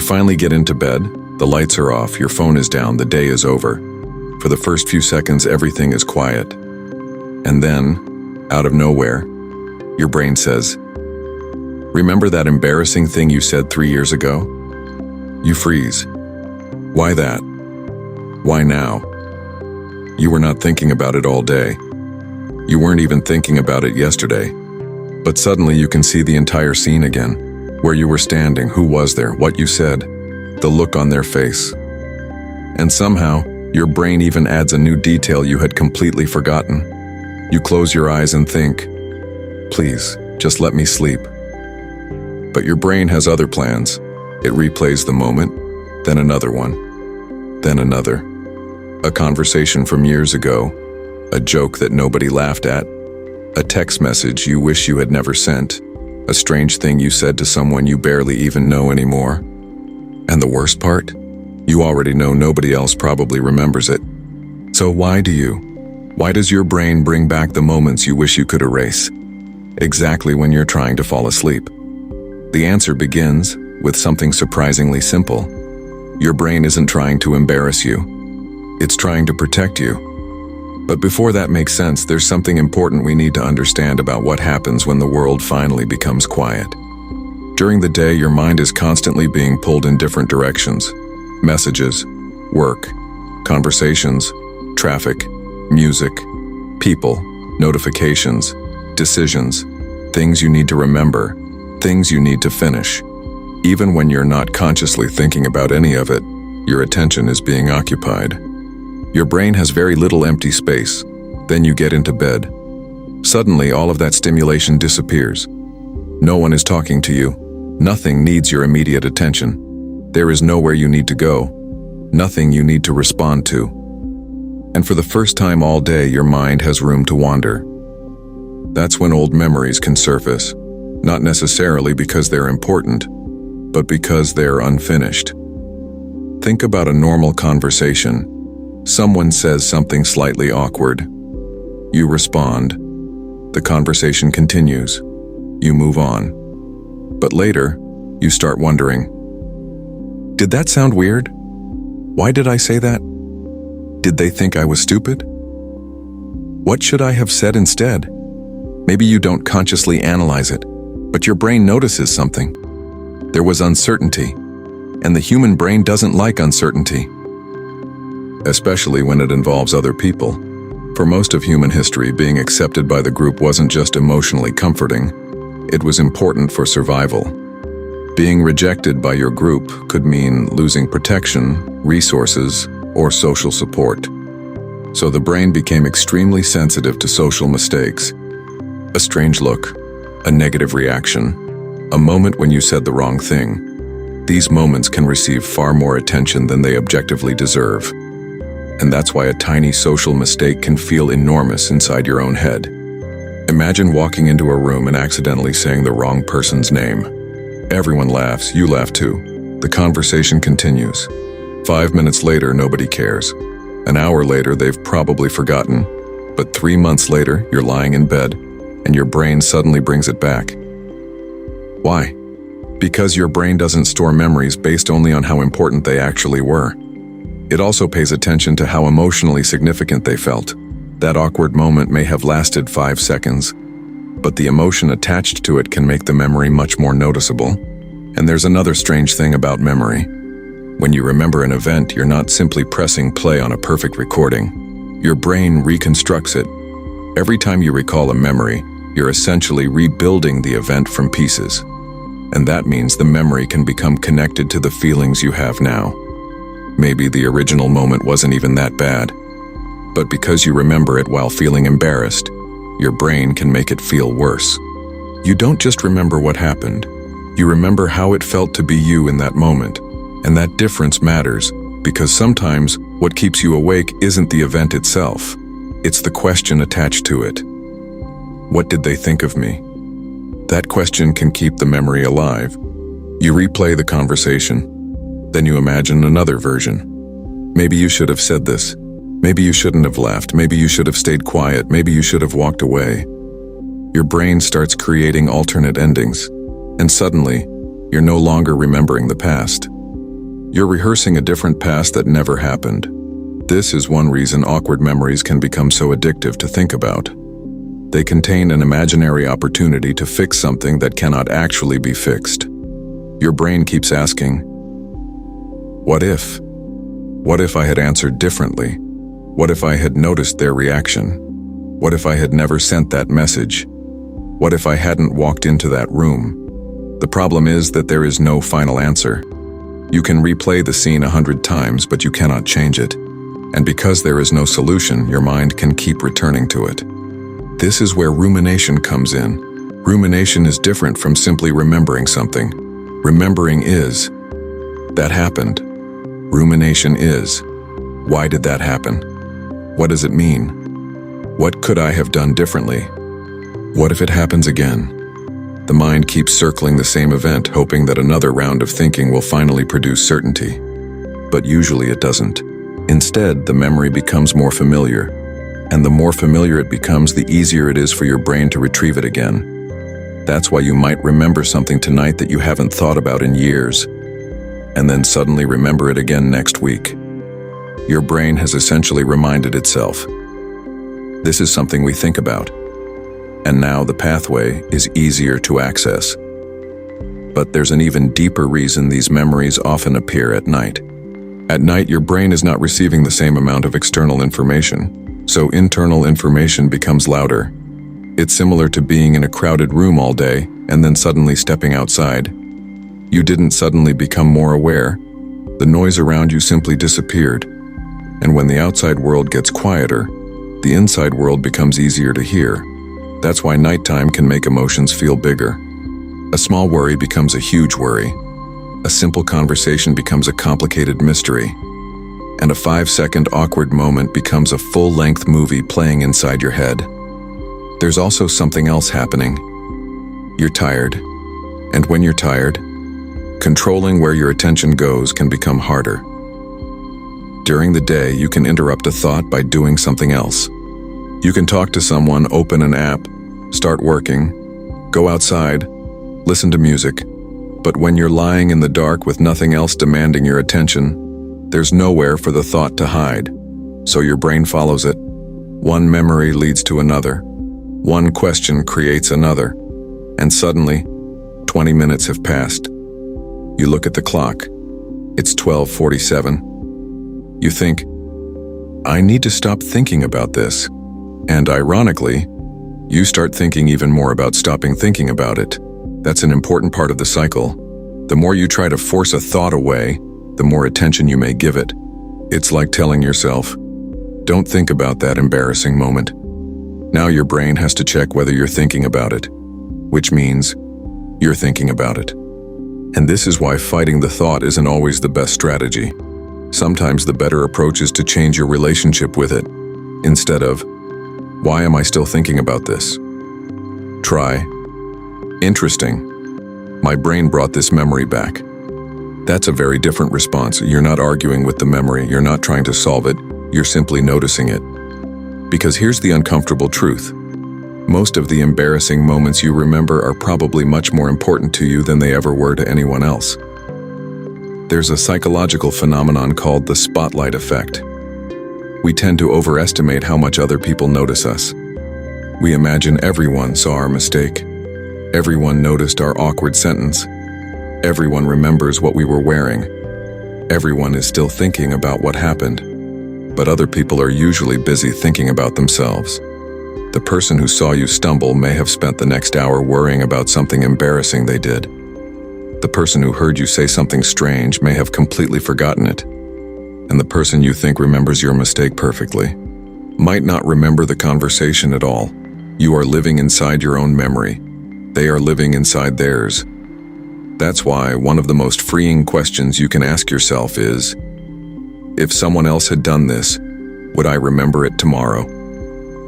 finally get into bed, the lights are off, your phone is down, the day is over. For the first few seconds, everything is quiet. And then, out of nowhere, your brain says, "Remember that embarrassing thing you said 3 years ago?" You freeze. Why that? Why now? You were not thinking about it all day. You weren't even thinking about it yesterday. But suddenly you can see the entire scene again. Where you were standing, who was there, what you said, the look on their face. And somehow, your brain even adds a new detail you had completely forgotten. You close your eyes and think, "Please, just let me sleep." But your brain has other plans. It replays the moment, then another one, then another. A conversation from years ago, a joke that nobody laughed at, a text message you wish you had never sent, a strange thing you said to someone you barely even know anymore. And the worst part? You already know nobody else probably remembers it. So why does your brain bring back the moments you wish you could erase? Exactly when you're trying to fall asleep. The answer begins with something surprisingly simple. Your brain isn't trying to embarrass you. It's trying to protect you. But before that makes sense, there's something important we need to understand about what happens when the world finally becomes quiet. During the day, your mind is constantly being pulled in different directions. Messages, work, conversations, traffic, music, people, notifications, decisions, things you need to remember, things you need to finish. Even when you're not consciously thinking about any of it, your attention is being occupied. Your brain has very little empty space. Then you get into bed. Suddenly, all of that stimulation disappears. No one is talking to you. Nothing needs your immediate attention. There is nowhere you need to go. Nothing you need to respond to. And for the first time all day, your mind has room to wander. That's when old memories can surface, not necessarily because they're important, but because they're unfinished. Think about a normal conversation. Someone says something slightly awkward. You respond. The conversation continues. You move on. But later, you start wondering, did that sound weird? Why did I say that? Did they think I was stupid? What should I have said instead? Maybe you don't consciously analyze it, but your brain notices something. There was uncertainty, and the human brain doesn't like uncertainty, especially when it involves other people. For most of human history, being accepted by the group wasn't just emotionally comforting, it was important for survival. Being rejected by your group could mean losing protection, resources, or social support. So the brain became extremely sensitive to social mistakes. A strange look, a negative reaction, a moment when you said the wrong thing. These moments can receive far more attention than they objectively deserve. And that's why a tiny social mistake can feel enormous inside your own head. Imagine walking into a room and accidentally saying the wrong person's name. Everyone laughs, you laugh too. The conversation continues. 5 minutes later, nobody cares. An hour later, they've probably forgotten. But 3 months later, you're lying in bed, and your brain suddenly brings it back. Why? Because your brain doesn't store memories based only on how important they actually were. It also pays attention to how emotionally significant they felt. That awkward moment may have lasted 5 seconds, but the emotion attached to it can make the memory much more noticeable. And there's another strange thing about memory. When you remember an event, you're not simply pressing play on a perfect recording. Your brain reconstructs it. Every time you recall a memory, you're essentially rebuilding the event from pieces. And that means the memory can become connected to the feelings you have now. Maybe the original moment wasn't even that bad, but because you remember it while feeling embarrassed, your brain can make it feel worse. You don't just remember what happened, you remember how it felt to be you in that moment. And that difference matters, because sometimes what keeps you awake isn't the event itself, it's the question attached to it. What did they think of me? That question can keep the memory alive. You replay the conversation. Then you imagine another version. Maybe you should have said this. Maybe you shouldn't have laughed. Maybe you should have stayed quiet. Maybe you should have walked away. Your brain starts creating alternate endings. And suddenly, you're no longer remembering the past. You're rehearsing a different past that never happened. This is one reason awkward memories can become so addictive to think about. They contain an imaginary opportunity to fix something that cannot actually be fixed. Your brain keeps asking, what if? What if I had answered differently? What if I had noticed their reaction? What if I had never sent that message? What if I hadn't walked into that room? The problem is that there is no final answer. You can replay the scene 100 times, but you cannot change it. And because there is no solution, your mind can keep returning to it. This is where rumination comes in. Rumination is different from simply remembering something. Remembering is, that happened. Rumination is, why did that happen? What does it mean? What could I have done differently? What if it happens again? The mind keeps circling the same event, hoping that another round of thinking will finally produce certainty. But usually it doesn't. Instead, the memory becomes more familiar. And the more familiar it becomes, the easier it is for your brain to retrieve it again. That's why you might remember something tonight that you haven't thought about in years, and then suddenly remember it again next week. Your brain has essentially reminded itself. This is something we think about. And now the pathway is easier to access. But there's an even deeper reason these memories often appear at night. At night, your brain is not receiving the same amount of external information, so internal information becomes louder. It's similar to being in a crowded room all day and then suddenly stepping outside. You didn't suddenly become more aware. The noise around you simply disappeared. And when the outside world gets quieter, the inside world becomes easier to hear. That's why nighttime can make emotions feel bigger. A small worry becomes a huge worry. A simple conversation becomes a complicated mystery. And a 5-second awkward moment becomes a full-length movie playing inside your head. There's also something else happening. You're tired. And when you're tired, controlling where your attention goes can become harder. During the day, you can interrupt a thought by doing something else. You can talk to someone, open an app, start working, go outside, listen to music. But when you're lying in the dark with nothing else demanding your attention, there's nowhere for the thought to hide. So your brain follows it. One memory leads to another. One question creates another. And suddenly, 20 minutes have passed. You look at the clock. It's 12:47. You think, I need to stop thinking about this. And ironically, you start thinking even more about stopping thinking about it. That's an important part of the cycle. The more you try to force a thought away, the more attention you may give it. It's like telling yourself, don't think about that embarrassing moment. Now your brain has to check whether you're thinking about it, which means you're thinking about it. And this is why fighting the thought isn't always the best strategy. Sometimes the better approach is to change your relationship with it. Instead of, why am I still thinking about this? Try, interesting. My brain brought this memory back. That's a very different response. You're not arguing with the memory, you're not trying to solve it, you're simply noticing it. Because here's the uncomfortable truth. Most of the embarrassing moments you remember are probably much more important to you than they ever were to anyone else. There's a psychological phenomenon called the spotlight effect. We tend to overestimate how much other people notice us. We imagine everyone saw our mistake. Everyone noticed our awkward sentence. Everyone remembers what we were wearing. Everyone is still thinking about what happened. But other people are usually busy thinking about themselves. The person who saw you stumble may have spent the next hour worrying about something embarrassing they did. The person who heard you say something strange may have completely forgotten it. And the person you think remembers your mistake perfectly might not remember the conversation at all. You are living inside your own memory. They are living inside theirs. That's why one of the most freeing questions you can ask yourself is, if someone else had done this, would I remember it tomorrow?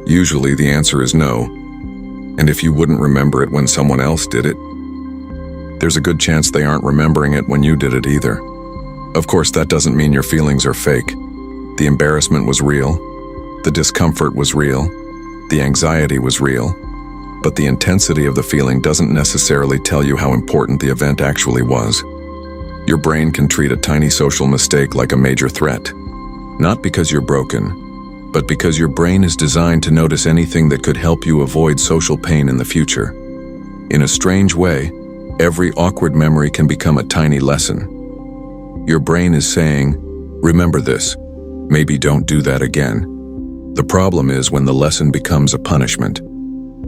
Usually the answer is no. And if you wouldn't remember it when someone else did it, there's a good chance they aren't remembering it when you did it either. Of course, that doesn't mean your feelings are fake. The embarrassment was real. The discomfort was real. The anxiety was real. But the intensity of the feeling doesn't necessarily tell you how important the event actually was. Your brain can treat a tiny social mistake like a major threat. Not because you're broken, but because your brain is designed to notice anything that could help you avoid social pain in the future. In a strange way, every awkward memory can become a tiny lesson. Your brain is saying, "Remember this. Maybe don't do that again." The problem is when the lesson becomes a punishment.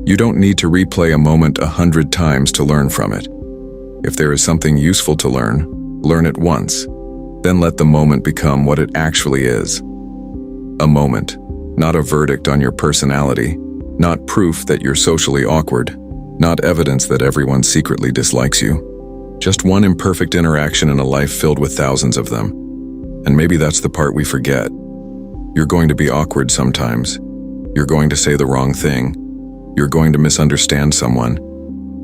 You don't need to replay a moment 100 times to learn from it. If there is something useful to learn it once. Then let the moment become what it actually is. A moment, not a verdict on your personality, not proof that you're socially awkward, not evidence that everyone secretly dislikes you. Just one imperfect interaction in a life filled with thousands of them. And maybe that's the part we forget. You're going to be awkward sometimes. You're going to say the wrong thing. You're going to misunderstand someone.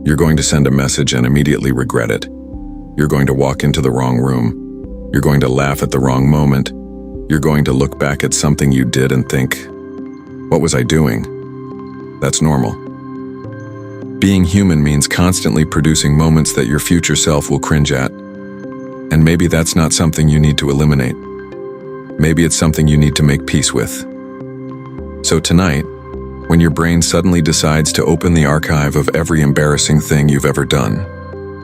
You're going to send a message and immediately regret it. You're going to walk into the wrong room. You're going to laugh at the wrong moment. You're going to look back at something you did and think, "What was I doing?" That's normal. Being human means constantly producing moments that your future self will cringe at. And maybe that's not something you need to eliminate. Maybe it's something you need to make peace with. So tonight, when your brain suddenly decides to open the archive of every embarrassing thing you've ever done,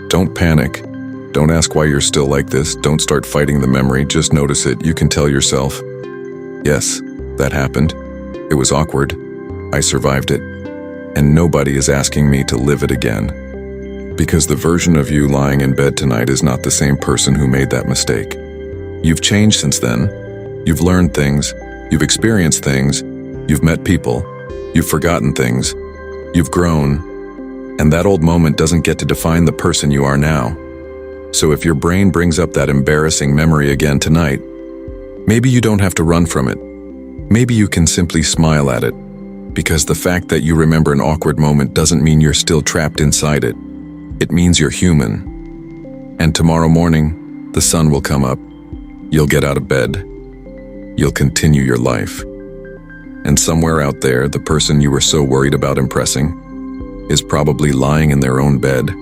don't panic. Don't ask why you're still like this. Don't start fighting the memory. Just notice it. You can tell yourself, "Yes, that happened. It was awkward. I survived it. And nobody is asking me to live it again." Because the version of you lying in bed tonight is not the same person who made that mistake. You've changed since then. You've learned things. You've experienced things. You've met people. You've forgotten things. You've grown. And that old moment doesn't get to define the person you are now. So if your brain brings up that embarrassing memory again tonight, maybe you don't have to run from it. Maybe you can simply smile at it. Because the fact that you remember an awkward moment doesn't mean you're still trapped inside it. It means you're human. And tomorrow morning, the sun will come up. You'll get out of bed. You'll continue your life. And somewhere out there, the person you were so worried about impressing is probably lying in their own bed,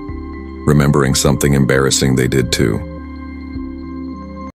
remembering something embarrassing they did too.